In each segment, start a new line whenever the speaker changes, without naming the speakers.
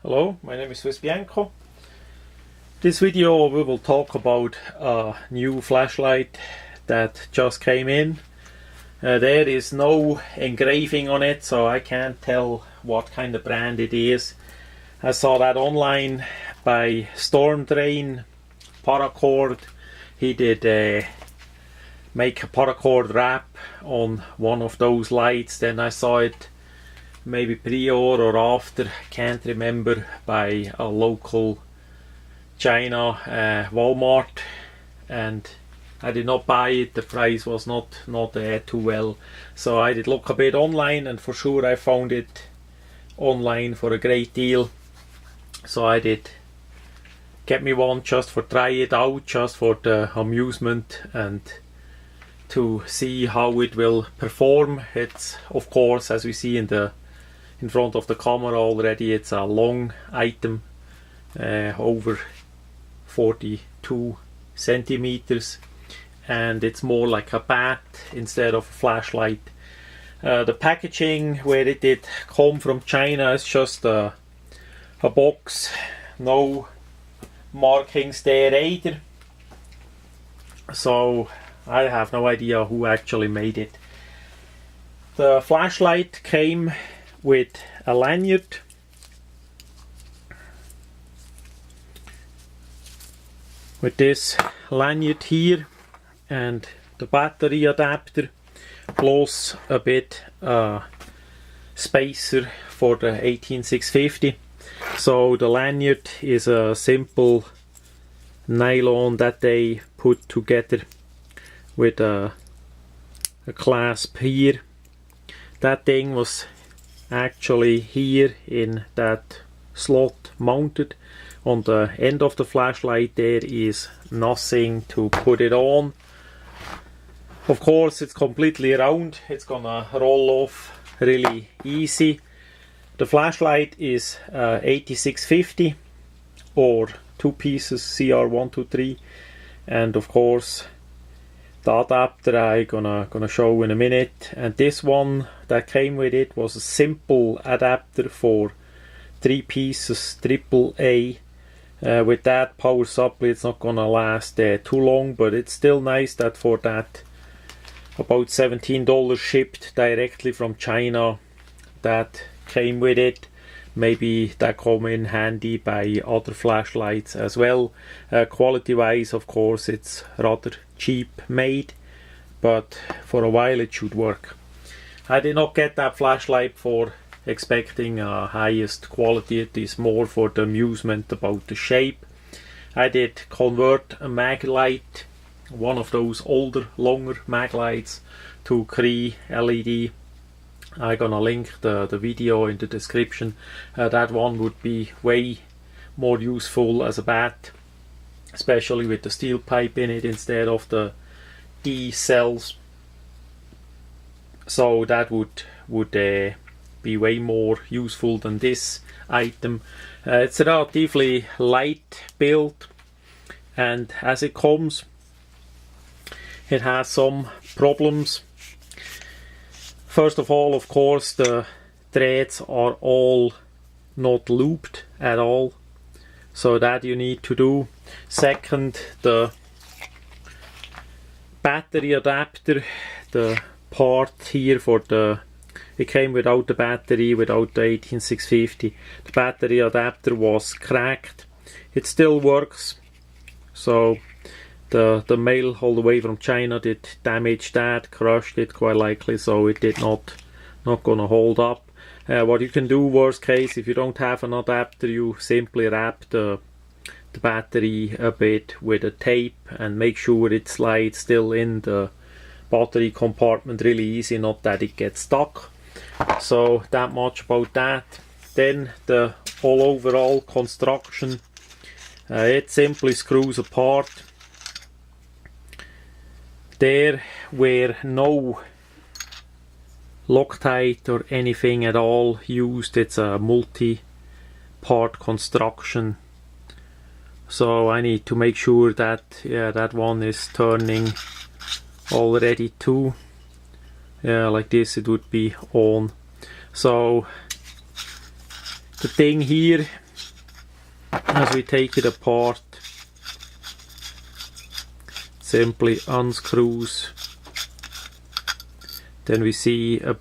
Hello, my name is swissbianco. This video we will talk about a new flashlight that just came in. There is no engraving on it, so I can't tell what kind of brand it is. I saw that online by Storm Drain Paracord. He did make a paracord wrap on one of those lights. Then I saw it maybe prior or after, can't remember, by a local China Walmart, and I did not buy it. The price was not too well, so I did look a bit online, and for sure I found it online for a great deal. So I did get me one just for try it out, just for the amusement and to see how it will perform. It's, of course, as we see in front of the camera already, it's a long item, over 42 centimeters, and it's more like a bat instead of a flashlight. The packaging, where it did come from China, is just a box, no markings there either, so I have no idea who actually made it. The flashlight came with a lanyard, with this lanyard here, and the battery adapter, plus a bit spacer for the 18650. So the lanyard is a simple nylon that they put together with a clasp here. That thing was actually here in that slot mounted. On the end of the flashlight there is nothing to put it on. Of course, it's completely round, it's gonna roll off really easy. The flashlight is 8650 or 2 pieces CR123, and of course the adapter I'm gonna show in a minute. And this one that came with it was a simple adapter for 3 pieces AAA. With that power supply it's not gonna last too long, but it's still nice that for that about $17 shipped directly from China that came with it. Maybe that come in handy by other flashlights as well. Quality wise, of course, it's rather cheap made, but for a while it should work. I did not get that flashlight for expecting highest quality. It is more for the amusement about the shape. I did convert a mag light, one of those older, longer mag lights, to Cree LED. I'm gonna link the video in the description. That one would be way more useful as a bat, especially with the steel pipe in it instead of the D cells. So that would be way more useful than this item. It's a relatively light build, and as it comes, it has some problems. First of all, of course, the threads are all not looped at all, so that you need to do. Second, the battery adapter, the part here for the, it came without the battery, without the 18650. The battery adapter was cracked. It still works, so the mail all the way from China did damage that, crushed it quite likely, so it did not gonna hold up. What you can do, worst case, if you don't have an adapter, you simply wrap the battery a bit with a tape and make sure it slides still in the battery compartment really easy, not that it gets stuck. So that much about that. Then the whole overall construction, it simply screws apart. There were no Loctite or anything at all used. It's a multi-part construction, so I need to make sure that that one is turning already too. Like this it would be on. So the thing here as we take it apart, simply unscrews. Then we see a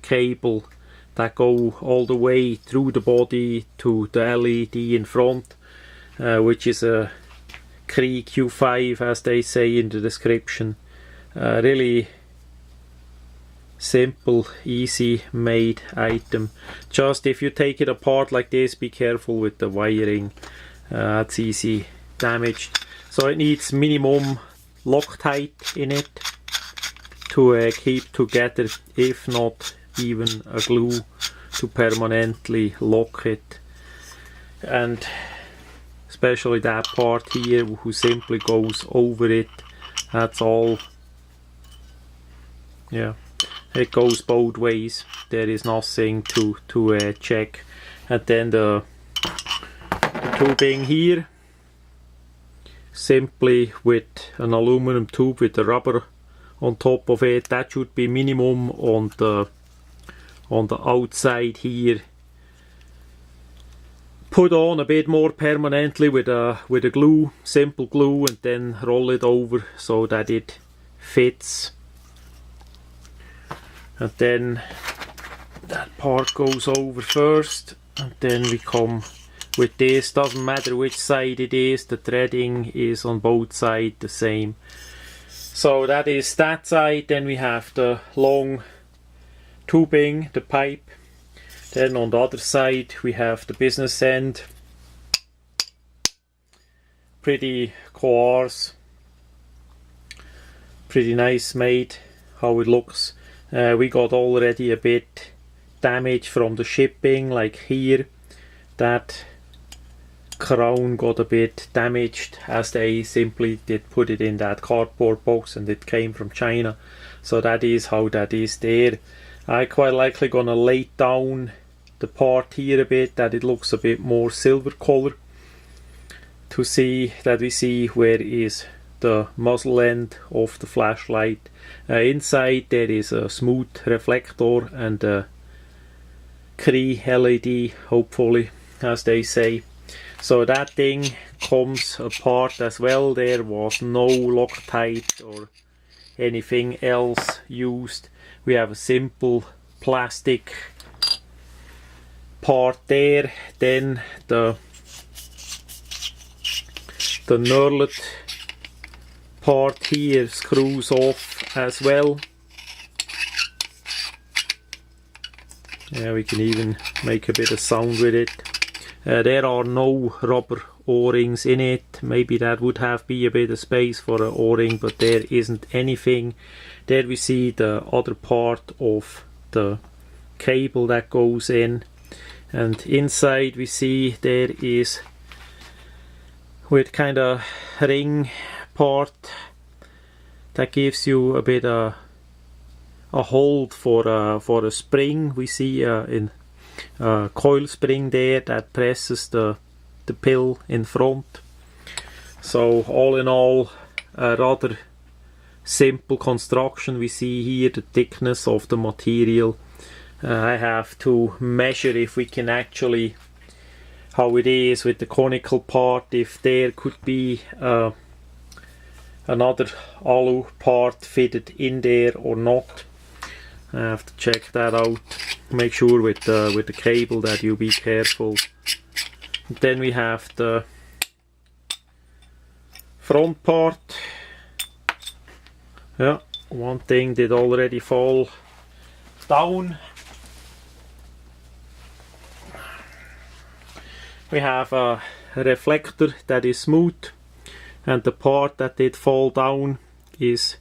cable that go all the way through the body to the LED in front, which is a Cree Q5, as they say in the description. Really simple, easy made item. Just if you take it apart like this, be careful with the wiring. That's easy damaged. So it needs minimum Loctite in it to keep together, if not even a glue to permanently lock it. And especially that part here, who simply goes over it, that's all. Yeah, it goes both ways. There is nothing to check. And then the tubing here, simply with an aluminum tube with the rubber on top of it. That should be minimum on the outside here. Put on a bit more permanently with a glue, simple glue, and then roll it over so that it fits. And then that part goes over first, and then we come with this. Doesn't matter which side it is, the threading is on both sides the same. So that is that side. Then we have the long tubing, the pipe. Then on the other side we have the business end. Pretty coarse, pretty nice made how it looks. We got already a bit damage from the shipping, like here. That crown got a bit damaged, as they simply did put it in that cardboard box and it came from China. So that is how that is there. I quite likely gonna lay down the part here a bit, that it looks a bit more silver color, to see that we see where is the muzzle end of the flashlight. Inside there is a smooth reflector and a Cree LED, hopefully, as they say. So that thing comes apart as well. There was no Loctite or anything else used. We have a simple plastic part there. Then the knurled part here screws off as well. Yeah, we can even make a bit of sound with it. There are no rubber O-rings in it. Maybe that would have be a bit of space for an O-ring, but there isn't anything. There we see the other part of the cable that goes in, and inside we see there is with kind of ring part that gives you a bit of a hold for a spring. We see in coil spring there that presses the pill in front. So all in all, a rather simple construction. We see here the thickness of the material. I have to measure if we can actually, how it is with the conical part, if there could be another alu part fitted in there or not. I have to check that out. Make sure with the cable that you be careful. And then we have the front part. Yeah, one thing did already fall down. We have a reflector that is smooth, and the part that did fall down is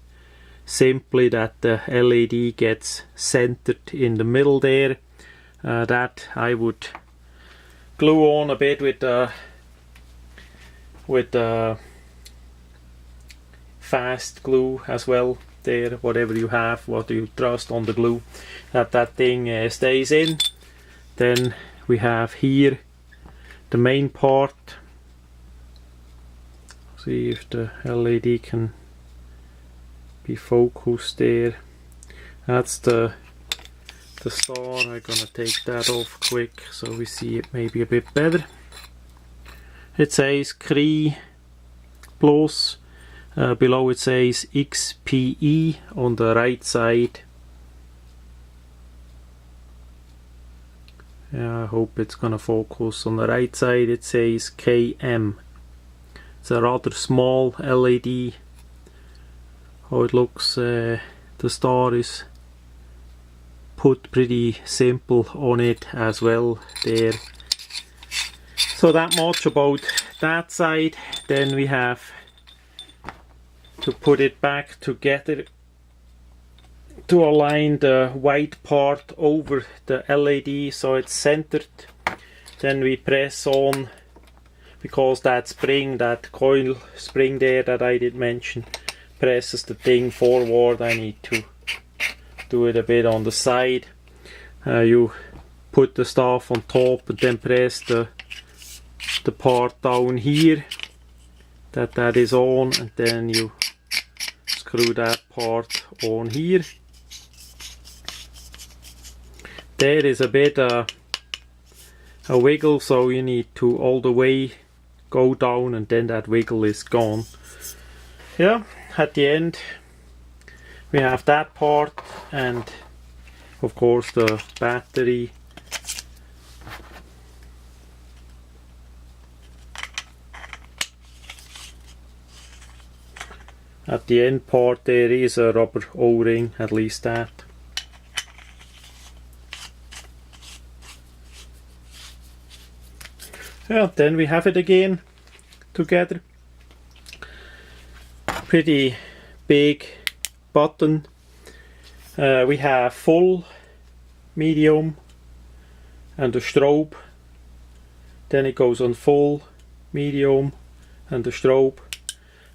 simply that the LED gets centered in the middle there. That I would glue on a bit with the fast glue as well there, whatever you have, what you trust on the glue, that thing stays in. Then we have here the main part. See if the LED can be focused there. That's the star. I'm gonna take that off quick so we see it maybe a bit better. It says Cree Plus. Below it says XPE on the right side. Yeah, I hope it's gonna focus. On the right side it says KM. It's a rather small LED. How it looks, the star is put pretty simple on it as well there. So that much about that side. Then we have to put it back together to align the white part over the LED so it's centered. Then we press on, because that spring, that coil spring there that I did mention, presses the thing forward. I need to do it a bit on the side. You put the stuff on top and then press the part down here that is on, and then you screw that part on here. There is a bit a wiggle, so you need to all the way go down and then that wiggle is gone. Yeah, at the end we have that part, and of course the battery. At the end part there is a rubber O-ring, at least that. Yeah, then we have it again together. Pretty big button. We have full, medium and a strobe. Then it goes on full, medium and a strobe.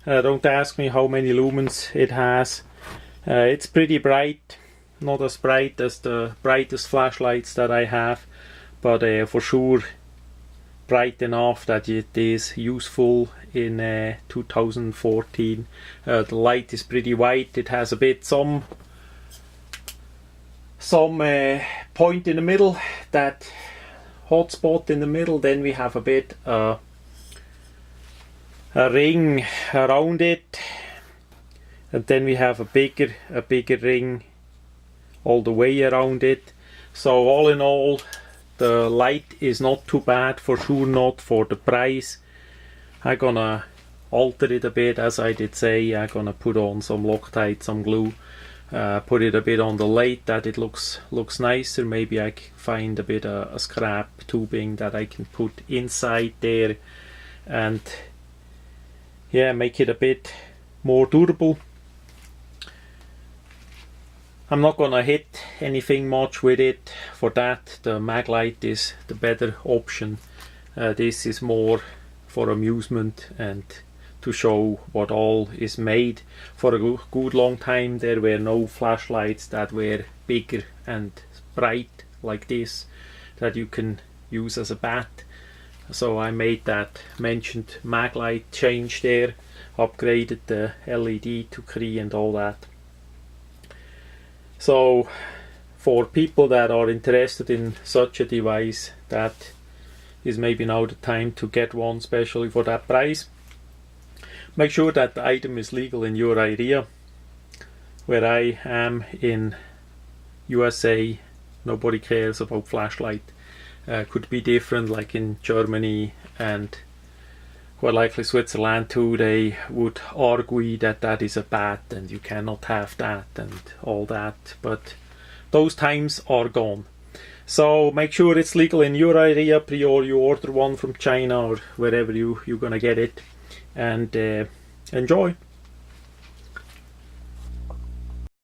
Don't ask me how many lumens it has. It's pretty bright, not as bright as the brightest flashlights that I have, but for sure bright enough that it is useful in 2014. The light is pretty white. It has a bit some point in the middle, that hot spot in the middle. Then we have a bit a ring around it, and then we have a bigger ring all the way around it. So all in all, the light is not too bad, for sure not for the price. I'm gonna alter it a bit, as I did say. I'm gonna put on some Loctite, some glue, put it a bit on the light that it looks nicer. Maybe I can find a bit of a scrap tubing that I can put inside there, and yeah, make it a bit more durable. I'm not gonna hit anything much with it. For that, the Maglite is the better option. This is more for amusement and to show what all is made. For a good long time there were no flashlights that were bigger and bright like this, that you can use as a bat. So I made that mentioned Maglite change there, upgraded the LED to Cree and all that. So for people that are interested in such a device, that is maybe now the time to get one, especially for that price. Make sure that the item is legal in your area. Where I am in USA, nobody cares about flashlight. Could be different, like in Germany and quite likely Switzerland too. They would argue that that is a bat and you cannot have that and all that, but those times are gone. So make sure it's legal in your area before you order one from China or wherever you're gonna get it, and enjoy.